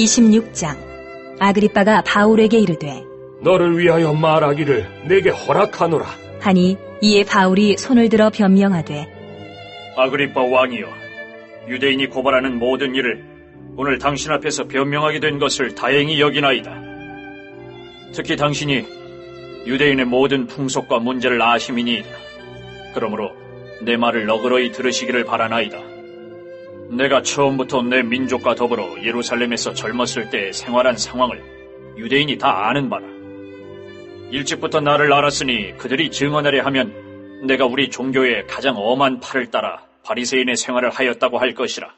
26장. 아그리빠가 바울에게 이르되 너를 위하여 말하기를 내게 허락하노라 하니 이에 바울이 손을 들어 변명하되 아그리빠 왕이여, 유대인이 고발하는 모든 일을 오늘 당신 앞에서 변명하게 된 것을 다행히 여기나이다. 특히 당신이 유대인의 모든 풍속과 문제를 아심이니이다. 그러므로 내 말을 너그러이 들으시기를 바라나이다. 내가 처음부터 내 민족과 더불어 예루살렘에서 젊었을 때 생활한 상황을 유대인이 다 아는 바라. 일찍부터 나를 알았으니 그들이 증언하려 하면 내가 우리 종교의 가장 엄한 팔을 따라 바리새인의 생활을 하였다고 할 것이라.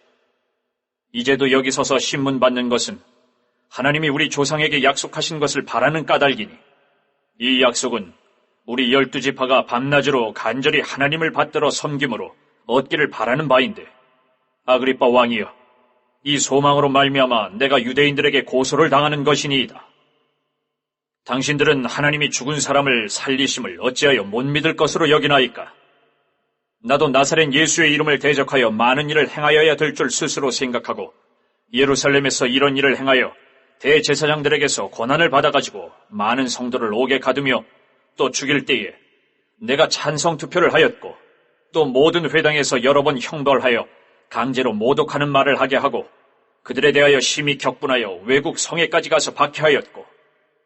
이제도 여기 서서 신문 받는 것은 하나님이 우리 조상에게 약속하신 것을 바라는 까닭이니 이 약속은 우리 12지파가 밤낮으로 간절히 하나님을 받들어 섬김으로 얻기를 바라는 바인데, 아그리빠 왕이여, 이 소망으로 말미암아 내가 유대인들에게 고소를 당하는 것이니이다. 당신들은 하나님이 죽은 사람을 살리심을 어찌하여 못 믿을 것으로 여기나이까? 나도 나사렛 예수의 이름을 대적하여 많은 일을 행하여야 될 줄 스스로 생각하고 예루살렘에서 이런 일을 행하여 대제사장들에게서 권한을 받아가지고 많은 성도를 옥에 가두며 또 죽일 때에 내가 찬성 투표를 하였고 또 모든 회당에서 여러 번 형벌하여 강제로 모독하는 말을 하게 하고 그들에 대하여 심히 격분하여 외국 성에까지 가서 박해하였고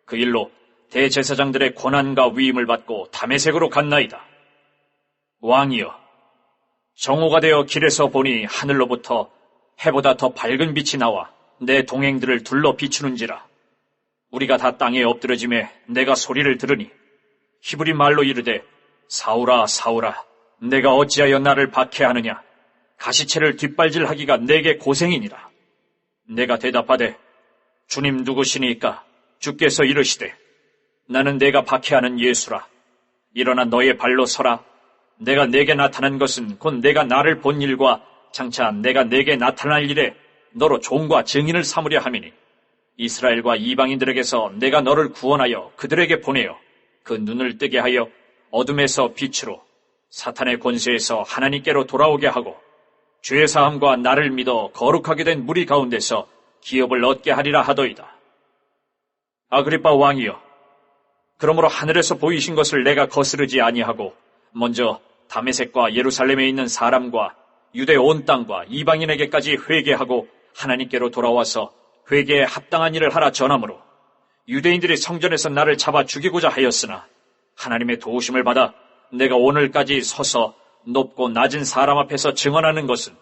그 일로 대제사장들의 권한과 위임을 받고 다메섹으로 갔나이다. 왕이여, 정오가 되어 길에서 보니 하늘로부터 해보다 더 밝은 빛이 나와 내 동행들을 둘러 비추는지라. 우리가 다 땅에 엎드러짐에 내가 소리를 들으니 히브리 말로 이르되 사울아 사울아 내가 어찌하여 나를 박해하느냐. 가시체를 뒷발질하기가 내게 고생이니라. 내가 대답하되 주님 누구시니까? 주께서 이르시되 나는 내가 박해하는 예수라. 일어나 너의 발로 서라. 내가 내게 나타난 것은 곧 내가 나를 본 일과 장차 내가 내게 나타날 일에 너로 종과 증인을 삼으려 함이니 이스라엘과 이방인들에게서 내가 너를 구원하여 그들에게 보내어 그 눈을 뜨게 하여 어둠에서 빛으로 사탄의 권세에서 하나님께로 돌아오게 하고 죄 사함과 나를 믿어 거룩하게 된 무리 가운데서 기업을 얻게 하리라 하더이다. 아그리빠 왕이여, 그러므로 하늘에서 보이신 것을 내가 거스르지 아니하고 먼저 다메섹과 예루살렘에 있는 사람과 유대 온 땅과 이방인에게까지 회개하고 하나님께로 돌아와서 회개에 합당한 일을 하라 전하므로 유대인들이 성전에서 나를 잡아 죽이고자 하였으나 하나님의 도우심을 받아 내가 오늘까지 서서 높고 낮은 사람 앞에서 증언하는 것은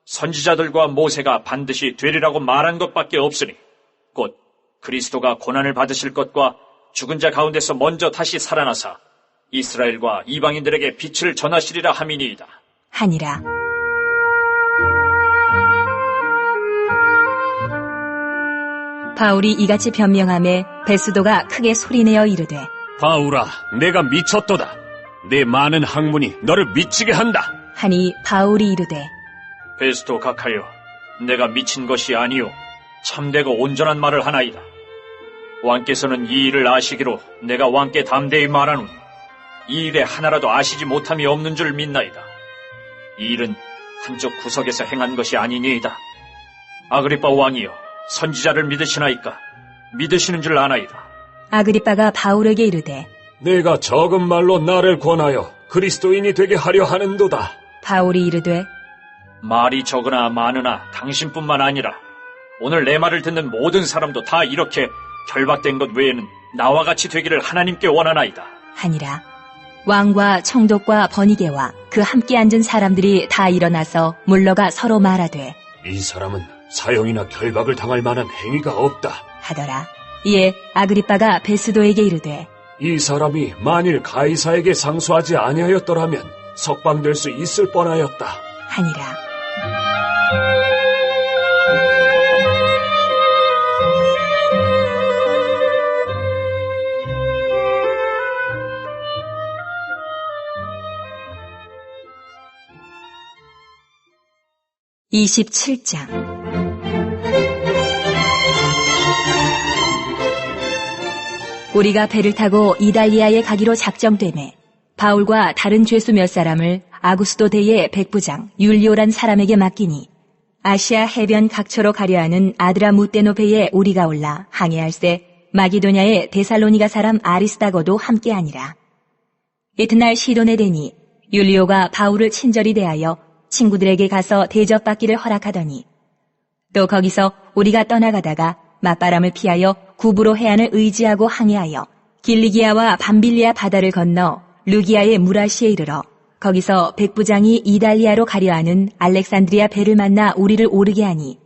선지자들과 모세가 반드시 되리라고 말한 것밖에 없으니 곧 그리스도가 고난을 받으실 것과 죽은 자 가운데서 먼저 다시 살아나사 이스라엘과 이방인들에게 빛을 전하시리라 함이니이다. 하니라. 바울이 이같이 변명하매 베스도가 크게 소리내어 이르되 바울아, 내가 미쳤도다. 내 많은 학문이 너를 미치게 한다. 하니 바울이 이르되 베스도 각하여, 내가 미친 것이 아니요 참되고 온전한 말을 하나이다. 왕께서는 이 일을 아시기로 내가 왕께 담대히 말하노니 이 일에 하나라도 아시지 못함이 없는 줄 믿나이다. 이 일은 한쪽 구석에서 행한 것이 아니니이다. 아그리빠 왕이여, 선지자를 믿으시나이까? 믿으시는 줄 아나이다. 아그리빠가 바울에게 이르되 내가 적은 말로 나를 권하여 그리스도인이 되게 하려 하는도다. 바울이 이르되 말이 적으나 많으나 당신뿐만 아니라 오늘 내 말을 듣는 모든 사람도 다 이렇게 결박된 것 외에는 나와 같이 되기를 하나님께 원하나이다. 하니라. 왕과 청독과 번이게와 그 함께 앉은 사람들이 다 일어나서 물러가 서로 말하되 이 사람은 사형이나 결박을 당할 만한 행위가 없다 하더라. 이에 아그리빠가 베스도에게 이르되 이 사람이 만일 가이사에게 상소하지 아니하였더라면 석방될 수 있을 뻔하였다 하니라. (27장) 우리가 배를 타고 이달리아에 가기로 작정되매 바울과 다른 죄수 몇 사람을 아구스도 대의 백부장 율리오란 사람에게 맡기니 아시아 해변 각처로 가려하는 아드라무테노페에 우리가 올라 항해할세 마기도냐의 데살로니가 사람 아리스다고도 함께하니라. 이튿날 시돈에 되니 율리오가 바울을 친절히 대하여 친구들에게 가서 대접받기를 허락하더니 또 거기서 우리가 떠나가다가 맞바람을 피하여 구브로 해안을 의지하고 항해하여 길리기아와 밤빌리아 바다를 건너 루기아의 무라시에 이르러 거기서 백부장이 이달리아로 가려하는 알렉산드리아 배를 만나 우리를 오르게 하니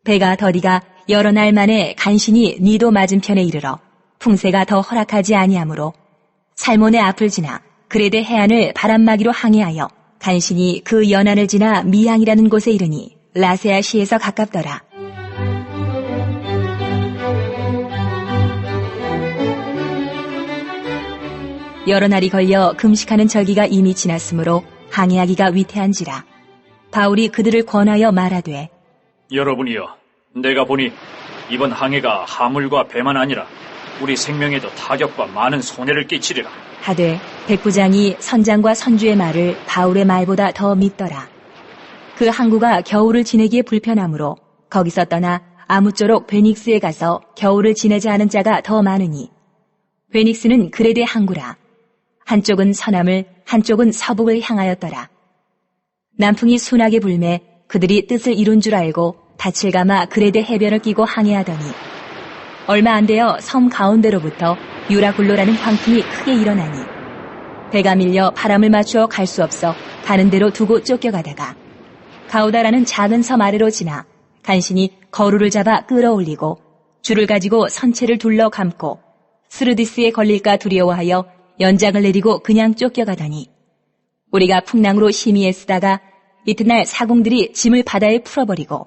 배가 더디가 여러 날 만에 간신히 니도 맞은편에 이르러 풍세가 더 허락하지 아니하므로 살몬의 앞을 지나 그레데 해안을 바람막이로 항해하여 간신히 그 연안을 지나 미항이라는 곳에 이르니 라세아시에서 가깝더라. 여러 날이 걸려 금식하는 절기가 이미 지났으므로 항해하기가 위태한지라. 바울이 그들을 권하여 말하되 여러분이여, 내가 보니 이번 항해가 하물과 배만 아니라 우리 생명에도 타격과 많은 손해를 끼치리라 하되 백부장이 선장과 선주의 말을 바울의 말보다 더 믿더라. 그 항구가 겨울을 지내기에 불편하므로 거기서 떠나 아무쪼록 베닉스에 가서 겨울을 지내자 하는 자가 더 많으니 베닉스는 그레데 항구라. 한쪽은 서남을 한쪽은 서북을 향하였더라. 남풍이 순하게 불매 그들이 뜻을 이룬 줄 알고 닻을 감아 그레데 해변을 끼고 항해하더니 얼마 안 되어 섬 가운데로부터 유라굴로라는 광풍이 크게 일어나니 배가 밀려 바람을 맞추어 갈 수 없어 가는 대로 두고 쫓겨가다가 가우다라는 작은 섬 아래로 지나 간신히 거루를 잡아 끌어올리고 줄을 가지고 선체를 둘러 감고 스르디스에 걸릴까 두려워하여 연장을 내리고 그냥 쫓겨가더니 우리가 풍랑으로 심히 애쓰다가 이튿날 사공들이 짐을 바다에 풀어버리고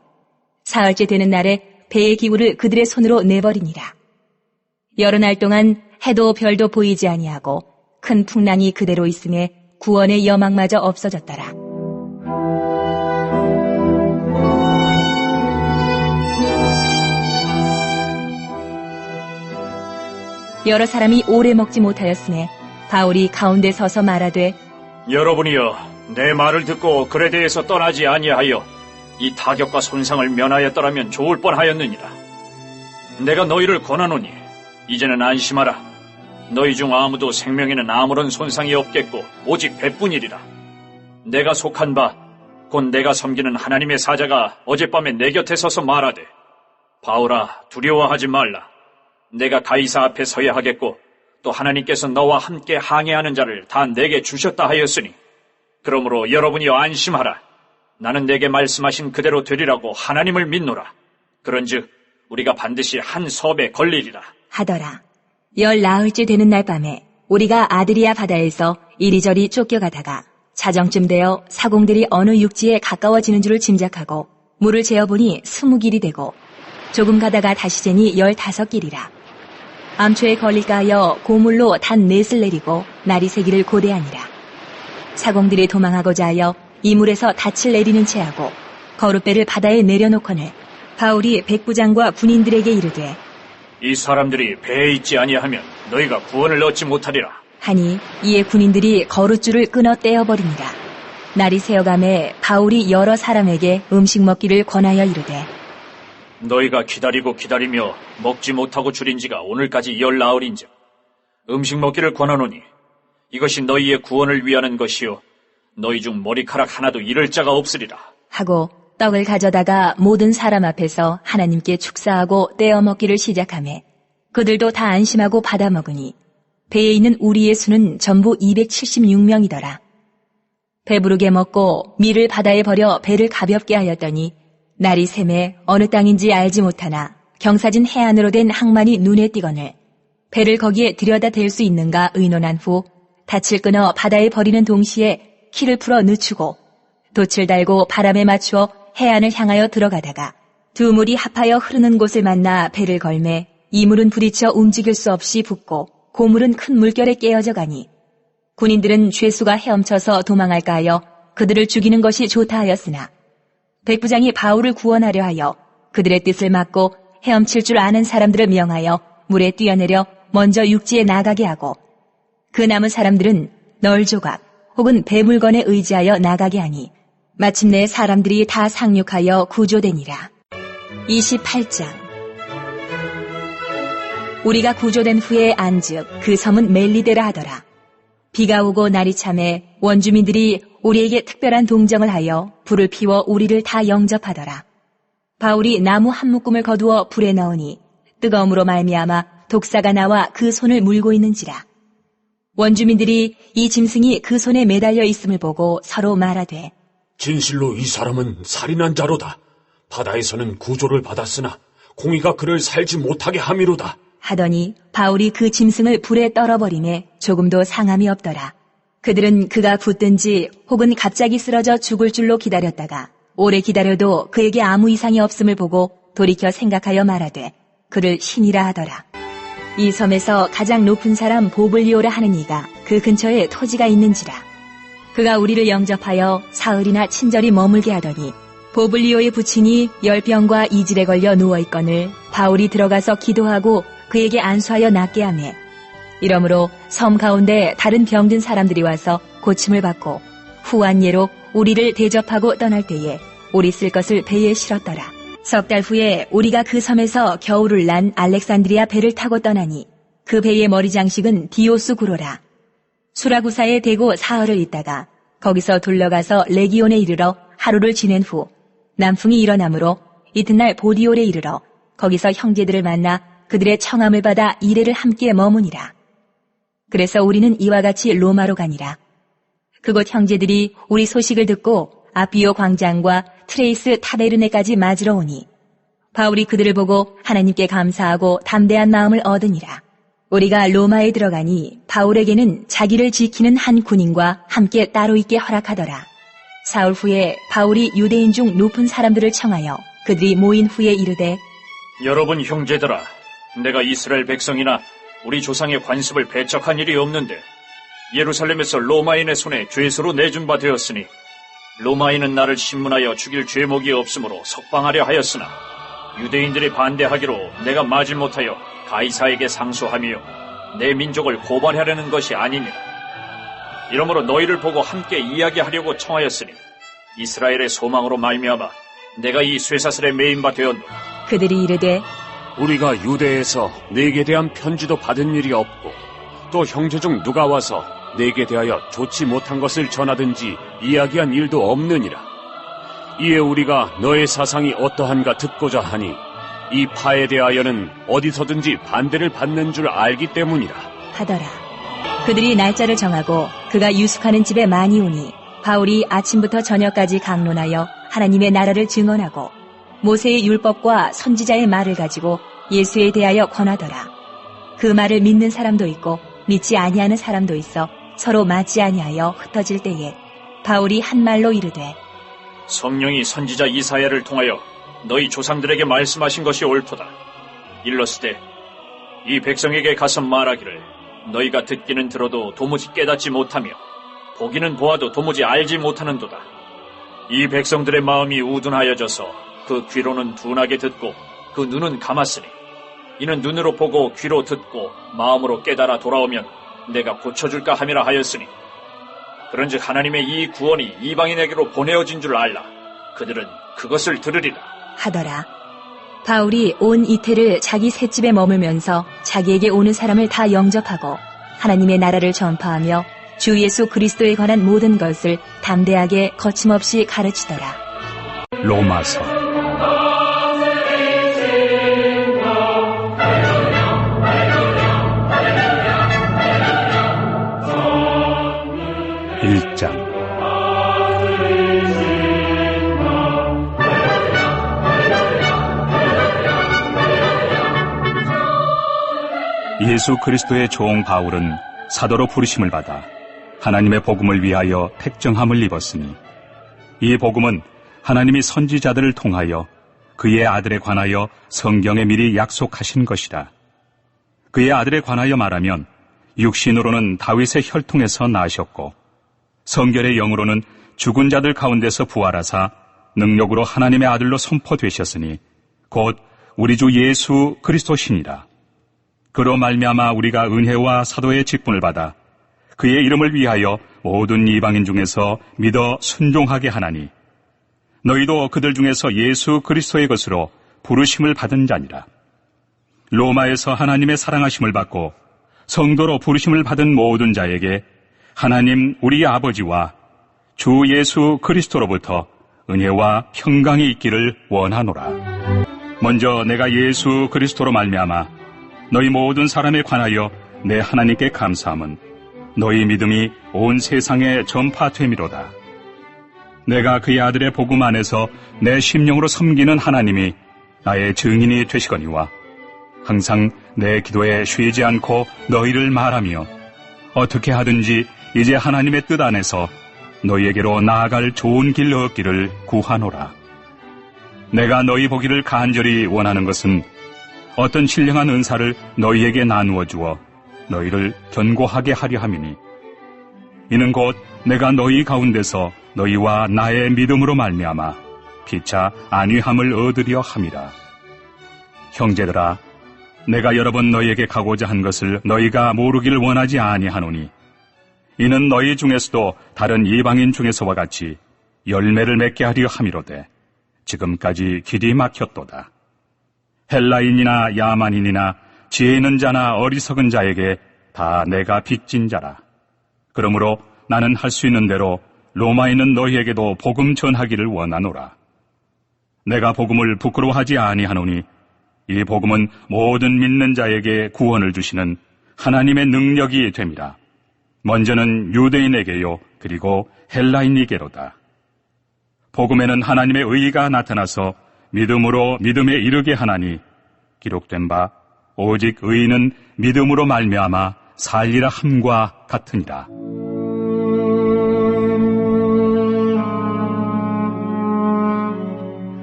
사흘째 되는 날에 배의 기구를 그들의 손으로 내버리니라. 여러 날 동안 해도 별도 보이지 아니하고 큰 풍랑이 그대로 있음에 구원의 여망마저 없어졌더라. 여러 사람이 오래 먹지 못하였으매 바울이 가운데 서서 말하되 여러분이여, 내 말을 듣고 그레데에서 떠나지 아니하여 이 타격과 손상을 면하였더라면 좋을 뻔하였느니라. 내가 너희를 권하노니 이제는 안심하라. 너희 중 아무도 생명에는 아무런 손상이 없겠고 오직 배뿐이리라. 내가 속한 바 곧 내가 섬기는 하나님의 사자가 어젯밤에 내 곁에 서서 말하되 바울아, 두려워하지 말라. 내가 가이사 앞에 서야 하겠고 또 하나님께서 너와 함께 항해하는 자를 다 내게 주셨다 하였으니 그러므로 여러분이여 안심하라. 나는 내게 말씀하신 그대로 되리라고 하나님을 믿노라. 그런즉 우리가 반드시 한 섭에 걸리리라 하더라. 14흘째 되는 날 밤에 우리가 아드리아 바다에서 이리저리 쫓겨가다가 자정쯤 되어 사공들이 어느 육지에 가까워지는 줄을 짐작하고 물을 재어보니 20길이 되고 조금 가다가 다시 재니 15길이라. 암초에 걸릴까 하여 고물로 단 넷을 내리고 날이 새기를 고대하니라. 사공들이 도망하고자 하여 이물에서 닻을 내리는 채 하고 거룻배를 바다에 내려놓거늘 바울이 백부장과 군인들에게 이르되 이 사람들이 배에 있지 아니하면 너희가 구원을 얻지 못하리라 하니 이에 군인들이 거룻줄을 끊어 떼어버리니라. 날이 새어가매 바울이 여러 사람에게 음식 먹기를 권하여 이르되 너희가 기다리고 기다리며 먹지 못하고 줄인 지가 오늘까지 14흘인즉 음식 먹기를 권하노니 이것이 너희의 구원을 위하는 것이요 너희 중 머리카락 하나도 잃을 자가 없으리라 하고 떡을 가져다가 모든 사람 앞에서 하나님께 축사하고 떼어 먹기를 시작하매 그들도 다 안심하고 받아 먹으니 배에 있는 우리의 수는 전부 276명이더라. 배부르게 먹고 밀을 바다에 버려 배를 가볍게 하였더니 날이 새매 어느 땅인지 알지 못하나 경사진 해안으로 된 항만이 눈에 띄거늘 배를 거기에 들여다 댈 수 있는가 의논한 후 닻을 끊어 바다에 버리는 동시에 키를 풀어 늦추고 돛을 달고 바람에 맞추어 해안을 향하여 들어가다가 두 물이 합하여 흐르는 곳을 만나 배를 걸매 이 물은 부딪혀 움직일 수 없이 붓고 고물은 큰 물결에 깨어져 가니 군인들은 죄수가 헤엄쳐서 도망할까 하여 그들을 죽이는 것이 좋다 하였으나 백부장이 바울을 구원하려 하여 그들의 뜻을 막고 헤엄칠 줄 아는 사람들을 명하여 물에 뛰어내려 먼저 육지에 나가게 하고 그 남은 사람들은 널 조각 혹은 배 물건에 의지하여 나가게 하니 마침내 사람들이 다 상륙하여 구조되니라. 28장. 우리가 구조된 후에 안즉 그 섬은 멜리데라 하더라. 비가 오고 날이 참해 원주민들이 우리에게 특별한 동정을 하여 불을 피워 우리를 다 영접하더라. 바울이 나무 한 묶음을 거두어 불에 넣으니 뜨거움으로 말미암아 독사가 나와 그 손을 물고 있는지라. 원주민들이 이 짐승이 그 손에 매달려 있음을 보고 서로 말하되 진실로 이 사람은 살인한 자로다. 바다에서는 구조를 받았으나 공의가 그를 살지 못하게 함이로다. 하더니 바울이 그 짐승을 불에 떨어버리매 조금도 상함이 없더라. 그들은 그가 붙든지 혹은 갑자기 쓰러져 죽을 줄로 기다렸다가 오래 기다려도 그에게 아무 이상이 없음을 보고 돌이켜 생각하여 말하되 그를 신이라 하더라. 이 섬에서 가장 높은 사람 보블리오라 하는 이가 그 근처에 토지가 있는지라. 그가 우리를 영접하여 사흘이나 친절히 머물게 하더니 보블리오의 부친이 열병과 이질에 걸려 누워있거늘 바울이 들어가서 기도하고 그에게 안수하여 낫게 하매 이러므로 섬 가운데 다른 병든 사람들이 와서 고침을 받고 후한 예로 우리를 대접하고 떠날 때에 우리 쓸 것을 배에 실었더라. 석 달 후에 우리가 그 섬에서 겨울을 난 알렉산드리아 배를 타고 떠나니 그 배의 머리 장식은 디오스 구로라. 수라구사에 대고 사흘을 있다가 거기서 둘러가서 레기온에 이르러 하루를 지낸 후 남풍이 일어나므로 이튿날 보디올에 이르러 거기서 형제들을 만나 그들의 청함을 받아 이레를 함께 머무니라. 그래서 우리는 이와 같이 로마로 가니라. 그곳 형제들이 우리 소식을 듣고 아비오 광장과 트레이스 타베르네까지 맞으러 오니 바울이 그들을 보고 하나님께 감사하고 담대한 마음을 얻으니라. 우리가 로마에 들어가니 바울에게는 자기를 지키는 한 군인과 함께 따로 있게 허락하더라. 사흘 후에 바울이 유대인 중 높은 사람들을 청하여 그들이 모인 후에 이르되 여러분 형제들아, 내가 이스라엘 백성이나 우리 조상의 관습을 배척한 일이 없는데 예루살렘에서 로마인의 손에 죄수로 내준 바 되었으니 로마인은 나를 신문하여 죽일 죄목이 없으므로 석방하려 하였으나 유대인들이 반대하기로 내가 맞을 못하여 가이사에게 상소하며 내 민족을 고발하려는 것이 아니니라. 이러므로 너희를 보고 함께 이야기하려고 청하였으니 이스라엘의 소망으로 말미암아 내가 이 쇠사슬에 매인 바 되었노라. 그들이 이르되 우리가 유대에서 네게 대한 편지도 받은 일이 없고 또 형제 중 누가 와서 네게 대하여 좋지 못한 것을 전하든지 이야기한 일도 없느니라. 이에 우리가 너의 사상이 어떠한가 듣고자 하니 이 파에 대하여는 어디서든지 반대를 받는 줄 알기 때문이라 하더라. 그들이 날짜를 정하고 그가 유숙하는 집에 많이 오니 바울이 아침부터 저녁까지 강론하여 하나님의 나라를 증언하고 모세의 율법과 선지자의 말을 가지고 예수에 대하여 권하더라. 그 말을 믿는 사람도 있고 믿지 아니하는 사람도 있어 서로 맞지 아니하여 흩어질 때에 바울이 한 말로 이르되 성령이 선지자 이사야를 통하여 너희 조상들에게 말씀하신 것이 옳도다. 일렀으되 이 백성에게 가서 말하기를 너희가 듣기는 들어도 도무지 깨닫지 못하며 보기는 보아도 도무지 알지 못하는도다. 이 백성들의 마음이 우둔하여져서 그 귀로는 둔하게 듣고 그 눈은 감았으니 이는 눈으로 보고 귀로 듣고 마음으로 깨달아 돌아오면 내가 고쳐줄까 함이라 하였으니 그런즉 하나님의 이 구원이 이방인에게로 보내어진 줄 알라. 그들은 그것을 들으리라 하더라. 바울이 온 이태를 자기 셋집에 머물면서 자기에게 오는 사람을 다 영접하고 하나님의 나라를 전파하며 주 예수 그리스도에 관한 모든 것을 담대하게 거침없이 가르치더라. 로마서 1장. 예수 그리스도의 종 바울은 사도로 부르심을 받아 하나님의 복음을 위하여 택정함을 입었으니 이 복음은 하나님이 선지자들을 통하여 그의 아들에 관하여 성경에 미리 약속하신 것이라. 그의 아들에 관하여 말하면 육신으로는 다윗의 혈통에서 나셨고 성결의 영으로는 죽은 자들 가운데서 부활하사 능력으로 하나님의 아들로 선포되셨으니 곧 우리 주 예수 그리스도시니라. 그로 말미암아 우리가 은혜와 사도의 직분을 받아 그의 이름을 위하여 모든 이방인 중에서 믿어 순종하게 하나니 너희도 그들 중에서 예수 그리스도의 것으로 부르심을 받은 자니라. 로마에서 하나님의 사랑하심을 받고 성도로 부르심을 받은 모든 자에게 하나님 우리 아버지와 주 예수 그리스도로부터 은혜와 평강이 있기를 원하노라. 먼저 내가 예수 그리스도로 말미암아 너희 모든 사람에 관하여 내 하나님께 감사함은 너희 믿음이 온 세상에 전파됨이로다. 내가 그의 아들의 복음 안에서 내 심령으로 섬기는 하나님이 나의 증인이 되시거니와 항상 내 기도에 쉬지 않고 너희를 말하며 어떻게 하든지 이제 하나님의 뜻 안에서 너희에게로 나아갈 좋은 길 얻기를 구하노라. 내가 너희 보기를 간절히 원하는 것은 어떤 신령한 은사를 너희에게 나누어 주어 너희를 견고하게 하려 함이니 이는 곧 내가 너희 가운데서 너희와 나의 믿음으로 말미암아 피차 안위함을 얻으려 함이라. 형제들아, 내가 여러 번 너희에게 가고자 한 것을 너희가 모르기를 원하지 아니하노니 이는 너희 중에서도 다른 이방인 중에서와 같이 열매를 맺게 하려 함이로되 지금까지 길이 막혔도다. 헬라인이나 야만인이나 지혜 있는 자나 어리석은 자에게 다 내가 빚진 자라. 그러므로 나는 할 수 있는 대로 로마에 있는 너희에게도 복음 전하기를 원하노라. 내가 복음을 부끄러워하지 아니하노니 이 복음은 모든 믿는 자에게 구원을 주시는 하나님의 능력이 됨이라. 먼저는 유대인에게요 그리고 헬라인에게로다. 복음에는 하나님의 의가 나타나서 믿음으로 믿음에 이르게 하나니 기록된 바 오직 의인은 믿음으로 말미암아 살리라 함과 같으니라.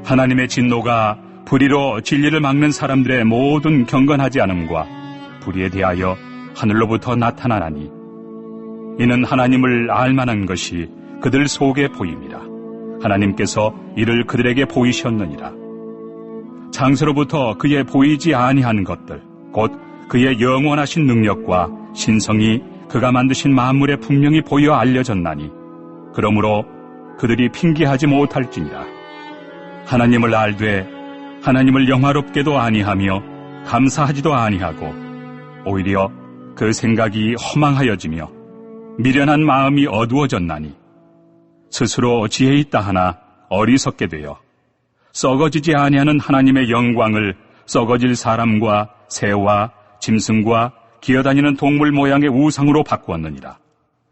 하나님의 진노가 불의로 진리를 막는 사람들의 모든 경건하지 않음과 불의에 대하여 하늘로부터 나타나나니 이는 하나님을 알만한 것이 그들 속에 보임이라. 하나님께서 이를 그들에게 보이셨느니라. 장세로부터 그의 보이지 아니한 것들 곧 그의 영원하신 능력과 신성이 그가 만드신 만물에 분명히 보여 알려졌나니 그러므로 그들이 핑계하지 못할지니라. 하나님을 알되 하나님을 영화롭게도 아니하며 감사하지도 아니하고 오히려 그 생각이 허망하여지며 미련한 마음이 어두워졌나니 스스로 지혜 있다 하나 어리석게 되어 썩어지지 아니하는 하나님의 영광을 썩어질 사람과 새와 짐승과 기어다니는 동물 모양의 우상으로 바꾸었느니라.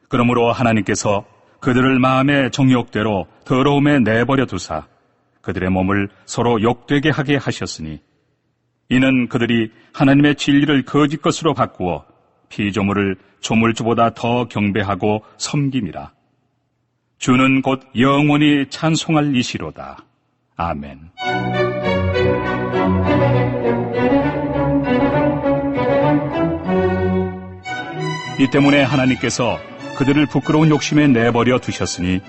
그러므로 하나님께서 그들을 마음의 정욕대로 더러움에 내버려 두사 그들의 몸을 서로 욕되게 하게 하셨으니 이는 그들이 하나님의 진리를 거짓 것으로 바꾸어 피조물을 조물주보다 더 경배하고 섬김이라. 주는 곧 영원히 찬송할 이시로다. 아멘. 이 때문에 하나님께서 그들을 부끄러운 욕심에 내버려 두셨으니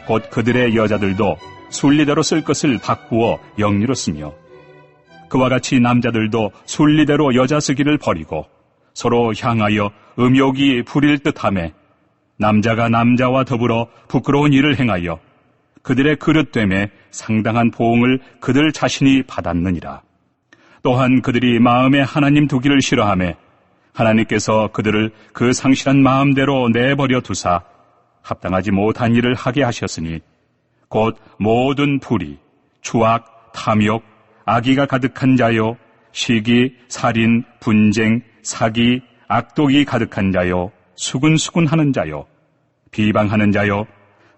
곧 그들의 여자들도 순리대로 쓸 것을 바꾸어 영리로 쓰며 그와 같이 남자들도 순리대로 여자 쓰기를 버리고 서로 향하여 음욕이 부릴 듯하매 남자가 남자와 더불어 부끄러운 일을 행하여 그들의 그릇됨에 상당한 보응을 그들 자신이 받았느니라. 또한 그들이 마음에 하나님 두기를 싫어하며 하나님께서 그들을 그 상실한 마음대로 내버려 두사 합당하지 못한 일을 하게 하셨으니 곧 모든 불의, 추악, 탐욕, 악의가 가득한 자요, 시기, 살인, 분쟁, 사기, 악독이 가득한 자요, 수군수군하는 자요, 비방하는 자요,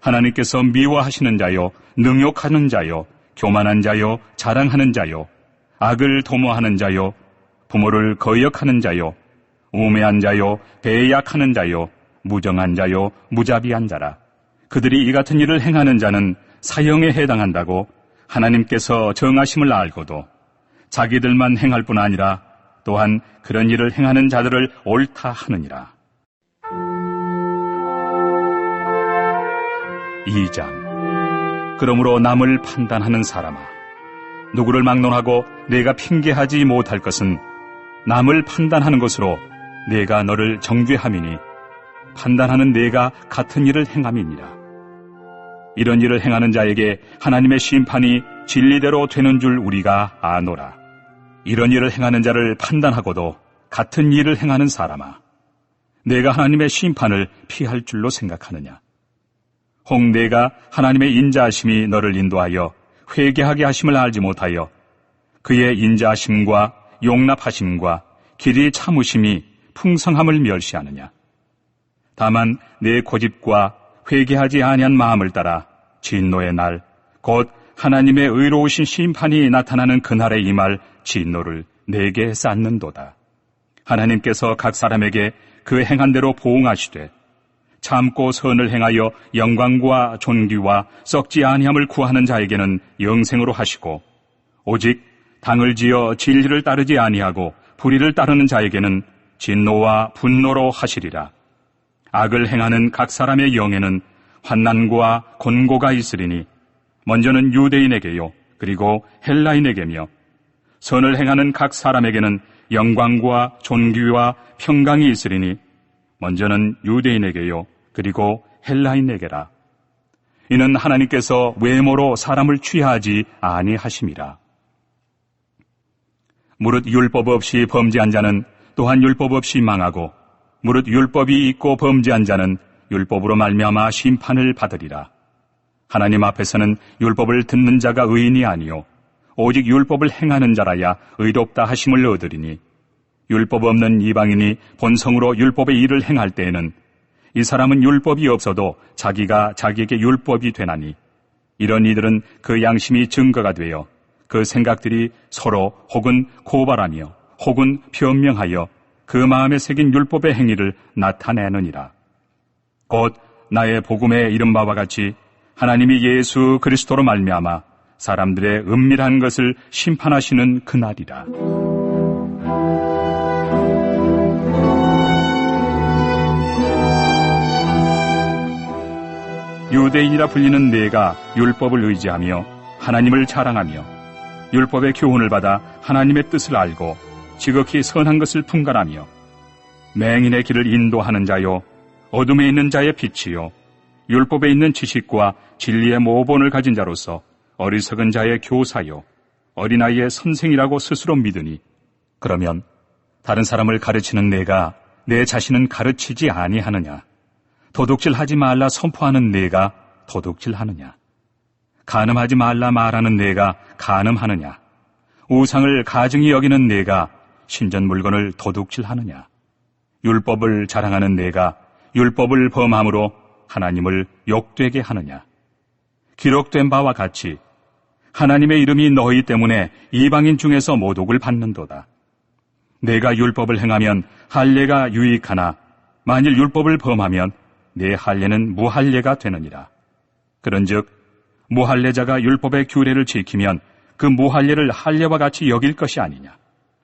하나님께서 미워하시는 자요, 능욕하는 자요, 교만한 자요, 자랑하는 자요, 악을 도모하는 자요, 부모를 거역하는 자요, 우매한 자요, 배약하는 자요, 무정한 자요, 무자비한 자라. 그들이 이 같은 일을 행하는 자는 사형에 해당한다고 하나님께서 정하심을 알고도 자기들만 행할 뿐 아니라 또한 그런 일을 행하는 자들을 옳다 하느니라. 2장. 그러므로 남을 판단하는 사람아, 누구를 막론하고 네가 핑계하지 못할 것은 남을 판단하는 것으로 네가 너를 정죄함이니 판단하는 네가 같은 일을 행함이니라. 이런 일을 행하는 자에게 하나님의 심판이 진리대로 되는 줄 우리가 아노라. 이런 일을 행하는 자를 판단하고도 같은 일을 행하는 사람아, 내가 하나님의 심판을 피할 줄로 생각하느냐? 혹 내가 하나님의 인자하심이 너를 인도하여 회개하게 하심을 알지 못하여 그의 인자하심과 용납하심과 길이 참으심이 풍성함을 멸시하느냐? 다만 내 고집과 회개하지 아니한 마음을 따라 진노의 날, 곧 하나님의 의로우신 심판이 나타나는 그날에 임할 진노를 내게 쌓는도다. 하나님께서 각 사람에게 그 행한 대로 보응하시되 참고 선을 행하여 영광과 존귀와 썩지 아니함을 구하는 자에게는 영생으로 하시고, 오직 당을 지어 진리를 따르지 아니하고 불의를 따르는 자에게는 진노와 분노로 하시리라. 악을 행하는 각 사람의 영에는 환난과 곤고가 있으리니 먼저는 유대인에게요 그리고 헬라인에게며, 선을 행하는 각 사람에게는 영광과 존귀와 평강이 있으리니 먼저는 유대인에게요 그리고 헬라인에게라. 이는 하나님께서 외모로 사람을 취하지 아니하심이라. 무릇 율법 없이 범죄한 자는 또한 율법 없이 망하고, 무릇 율법이 있고 범죄한 자는 율법으로 말미암아 심판을 받으리라. 하나님 앞에서는 율법을 듣는 자가 의인이 아니요 오직 율법을 행하는 자라야 의롭다 하심을 얻으리니, 율법 없는 이방인이 본성으로 율법의 일을 행할 때에는 이 사람은 율법이 없어도 자기가 자기에게 율법이 되나니, 이런 이들은 그 양심이 증거가 되어 그 생각들이 서로 혹은 고발하며 혹은 변명하여 그 마음에 새긴 율법의 행위를 나타내느니라. 곧 나의 복음에 이른 바와 같이 하나님이 예수 그리스도로 말미암아 사람들의 은밀한 것을 심판하시는 그날이라. 유대인이라 불리는 내가 율법을 의지하며 하나님을 자랑하며 율법의 교훈을 받아 하나님의 뜻을 알고 지극히 선한 것을 분간하며 맹인의 길을 인도하는 자요 어둠에 있는 자의 빛이요 율법에 있는 지식과 진리의 모본을 가진 자로서 어리석은 자의 교사요 어린아이의 선생이라고 스스로 믿으니, 그러면 다른 사람을 가르치는 내가 내 자신은 가르치지 아니하느냐? 도둑질하지 말라 선포하는 내가 도둑질하느냐? 간음하지 말라 말하는 내가 간음하느냐? 우상을 가증히 여기는 내가 신전 물건을 도둑질하느냐? 율법을 자랑하는 내가 율법을 범함으로 하나님을 욕되게 하느냐? 기록된 바와 같이 하나님의 이름이 너희 때문에 이방인 중에서 모독을 받는도다. 내가 율법을 행하면 할례가 유익하나 만일 율법을 범하면 내 할례는 무할례가 되느니라. 그런즉 무할례자가 율법의 규례를 지키면 그 무할례를 할례와 같이 여길 것이 아니냐.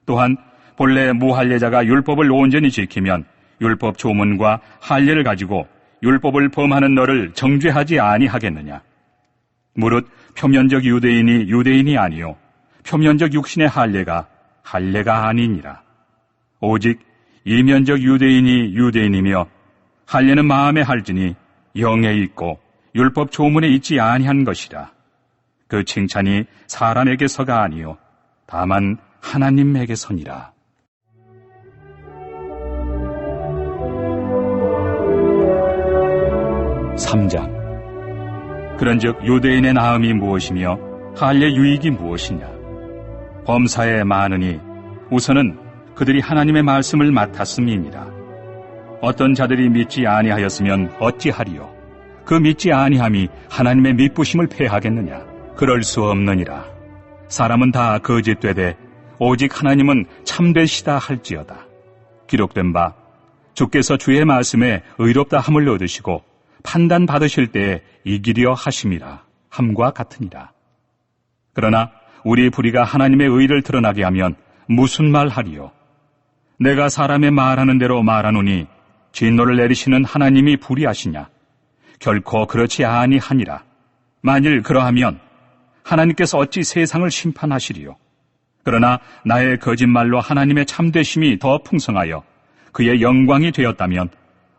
또한 본래 무할례자가 율법을 온전히 지키면 율법 조문과 할례를 가지고 율법을 범하는 너를 정죄하지 아니하겠느냐. 무릇 표면적 유대인이 유대인이 아니요 표면적 육신의 할례가 할례가 아니니라. 오직 이면적 유대인이 유대인이며 할례는 마음에 할지니 영에 있고 율법 조문에 있지 아니한 것이라. 그 칭찬이 사람에게서가 아니요 다만 하나님에게서니라. (3장) 그런즉 유대인의 나음이 무엇이며 할례 유익이 무엇이냐? 범사에 많으니 우선은 그들이 하나님의 말씀을 맡았음이니라. 어떤 자들이 믿지 아니하였으면 어찌하리요? 그 믿지 아니함이 하나님의 믿부심을 패하겠느냐? 그럴 수 없느니라. 사람은 다 거짓되되 오직 하나님은 참되시다 할지어다. 기록된 바 주께서 주의 말씀에 의롭다 함을 얻으시고 판단 받으실 때에 이기려 하심이라 함과 같으니라. 그러나 우리 불의가 하나님의 의를 드러나게 하면 무슨 말 하리요? 내가 사람의 말하는 대로 말하노니 진노를 내리시는 하나님이 불의하시냐? 결코 그렇지 아니하니라. 만일 그러하면 하나님께서 어찌 세상을 심판하시리요? 그러나 나의 거짓말로 하나님의 참되심이 더 풍성하여 그의 영광이 되었다면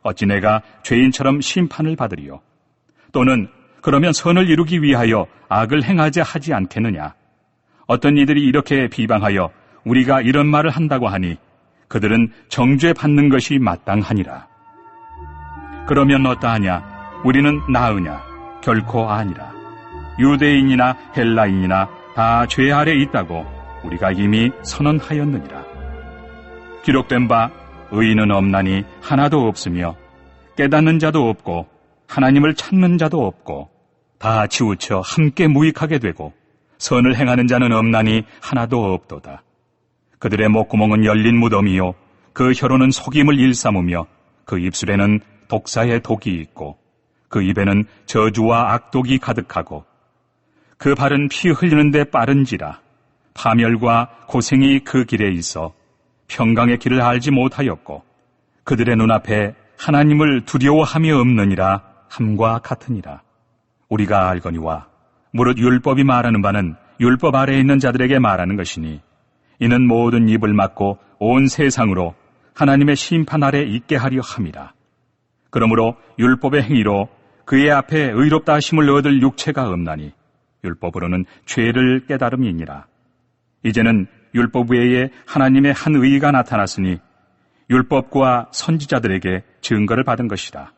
어찌 내가 죄인처럼 심판을 받으리요? 또는 그러면 선을 이루기 위하여 악을 행하지 하지 않겠느냐? 어떤 이들이 이렇게 비방하여 우리가 이런 말을 한다고 하니 그들은 정죄 받는 것이 마땅하니라. 그러면 어떠하냐? 우리는 나으냐? 결코 아니라. 유대인이나 헬라인이나 다 죄 아래 있다고 우리가 이미 선언하였느니라. 기록된 바 의인은 없나니 하나도 없으며 깨닫는 자도 없고 하나님을 찾는 자도 없고 다 치우쳐 함께 무익하게 되고 선을 행하는 자는 없나니 하나도 없도다. 그들의 목구멍은 열린 무덤이요 그 혀로는 속임을 일삼으며 그 입술에는 독사의 독이 있고 그 입에는 저주와 악독이 가득하고 그 발은 피 흘리는데 빠른지라 파멸과 고생이 그 길에 있어 평강의 길을 알지 못하였고 그들의 눈앞에 하나님을 두려워함이 없느니라 함과 같으니라. 우리가 알거니와 무릇 율법이 말하는 바는 율법 아래에 있는 자들에게 말하는 것이니 이는 모든 입을 막고 온 세상으로 하나님의 심판 아래 있게 하려 함이라. 그러므로 율법의 행위로 그의 앞에 의롭다 하심을 얻을 육체가 없나니 율법으로는 죄를 깨달음이니라. 이제는 율법 외에 하나님의 한 의가 나타났으니 율법과 선지자들에게 증거를 받은 것이라.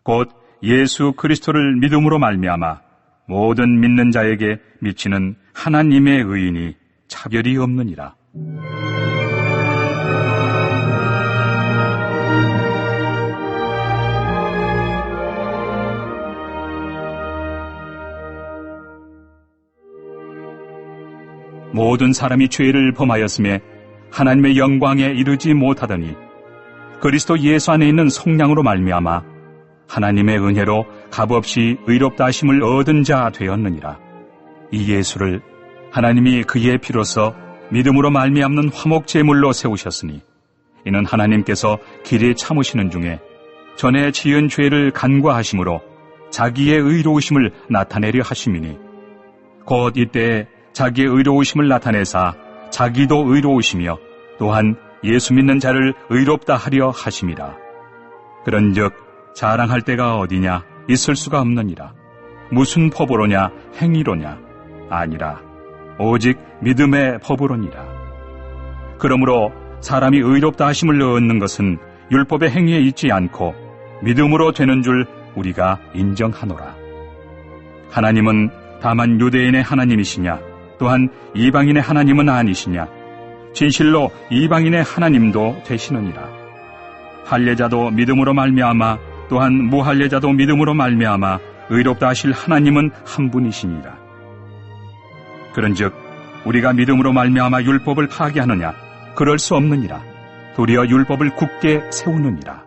곧 예수 그리스도를 믿음으로 말미암아 모든 믿는 자에게 미치는 하나님의 의인이 차별이 없느니라. 모든 사람이 죄를 범하였음에 하나님의 영광에 이르지 못하더니 그리스도 예수 안에 있는 속량으로 말미암아 하나님의 은혜로 값없이 의롭다 하심을 얻은 자 되었느니라. 이 예수를 하나님이 그의 피로써 믿음으로 말미암는 화목제물로 세우셨으니 이는 하나님께서 길에 참으시는 중에 전에 지은 죄를 간과하심으로 자기의 의로우심을 나타내려 하심이니 곧 이때 자기의 의로우심을 나타내사 자기도 의로우시며 또한 예수 믿는 자를 의롭다 하려 하심이라. 그런즉 자랑할 때가 어디냐? 있을 수가 없느니라. 무슨 법으로냐? 행위로냐? 아니라 오직 믿음의 법으로니라. 그러므로 사람이 의롭다 하심을 얻는 것은 율법의 행위에 있지 않고 믿음으로 되는 줄 우리가 인정하노라. 하나님은 다만 유대인의 하나님이시냐? 또한 이방인의 하나님은 아니시냐? 진실로 이방인의 하나님도 되시느니라. 할례자도 믿음으로 말미암아 또한 무할례자도 믿음으로 말미암아 의롭다 하실 하나님은 한 분이시니라. 그런즉 우리가 믿음으로 말미암아 율법을 파괴하느냐? 그럴 수 없느니라. 도리어 율법을 굳게 세우느니라.